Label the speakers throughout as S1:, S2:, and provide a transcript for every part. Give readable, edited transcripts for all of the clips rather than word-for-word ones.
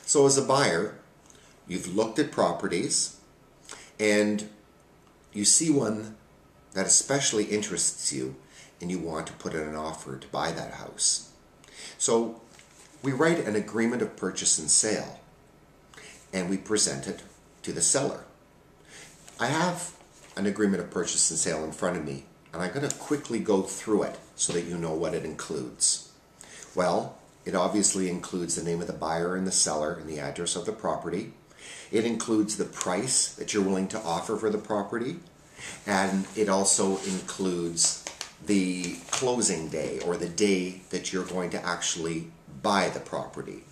S1: So as a buyer, you've looked at properties and you see one that especially interests you and you want to put in an offer to buy that house. So we write an agreement of purchase and sale and we present it to the seller. I have an agreement of purchase and sale in front of me, and I'm going to quickly go through it so that you know what it includes. Well, it obviously includes the name of the buyer and the seller and the address of the property. It includes the price that you're willing to offer for the property, and it also includes the closing day or the day that you're going to actually buy the property.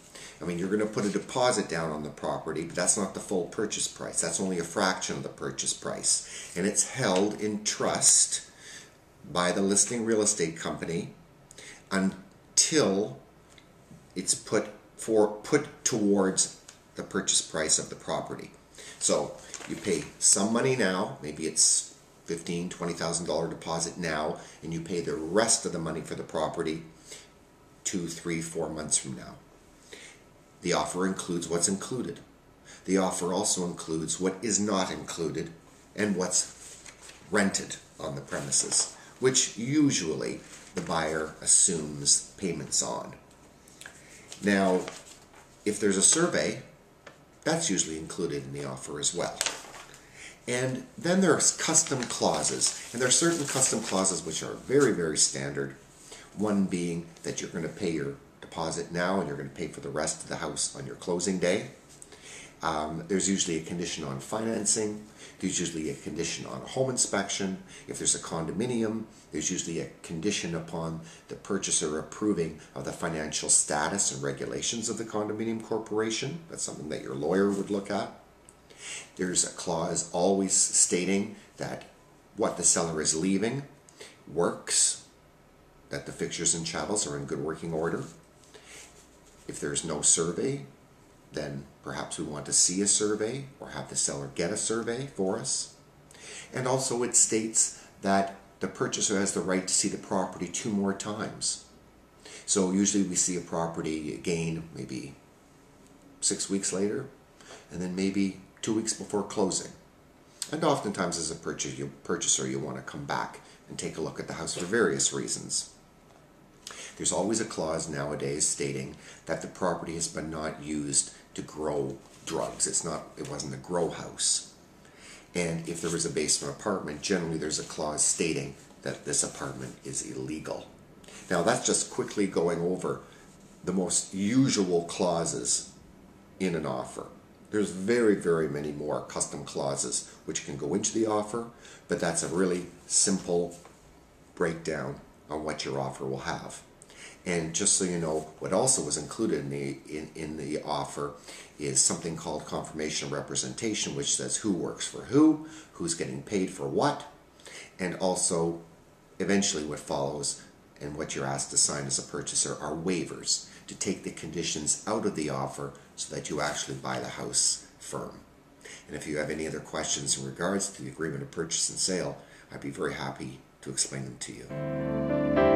S1: I mean, you're going to put a deposit down on the property, but that's not the full purchase price. That's only a fraction of the purchase price. And it's held in trust by the listing real estate company until it's put towards the purchase price of the property. So you pay some money now, maybe it's $15,000, $20,000 deposit now, and you pay the rest of the money for the property 2, 3, 4 months from now. The offer includes what's included. The offer also includes what is not included and what's rented on the premises, which usually the buyer assumes payments on. Now, if there's a survey, that's usually included in the offer as well. And then there's custom clauses, and there are certain custom clauses which are very, very standard. One being that you're going to pay your deposit now and you're going to pay for the rest of the house on your closing day. There's usually a condition on financing. There's usually a condition on a home inspection. If there's a condominium, there's usually a condition upon the purchaser approving of the financial status and regulations of the condominium corporation. That's something that your lawyer would look at. There's a clause always stating that what the seller is leaving works, that the fixtures and chattels are in good working order. If there's no survey, then perhaps we want to see a survey or have the seller get a survey for us. And also it states that the purchaser has the right to see the property 2 more times. So usually we see a property again maybe 6 weeks later, and then maybe 2 weeks before closing. And oftentimes as a purchaser you want to come back and take a look at the house for various reasons. There's always a clause nowadays stating that the property has been not used to grow drugs. It wasn't a grow house. And if there was a basement apartment, generally there's a clause stating that this apartment is illegal. Now that's just quickly going over the most usual clauses in an offer. There's very, very many more custom clauses which can go into the offer, but that's a really simple breakdown on what your offer will have. And just so you know, what also was included in the offer is something called confirmation of representation, which says who works for who, who's getting paid for what, and also eventually what follows and what you're asked to sign as a purchaser are waivers to take the conditions out of the offer so that you actually buy the house firm. And if you have any other questions in regards to the agreement of purchase and sale, I'd be very happy to explain them to you.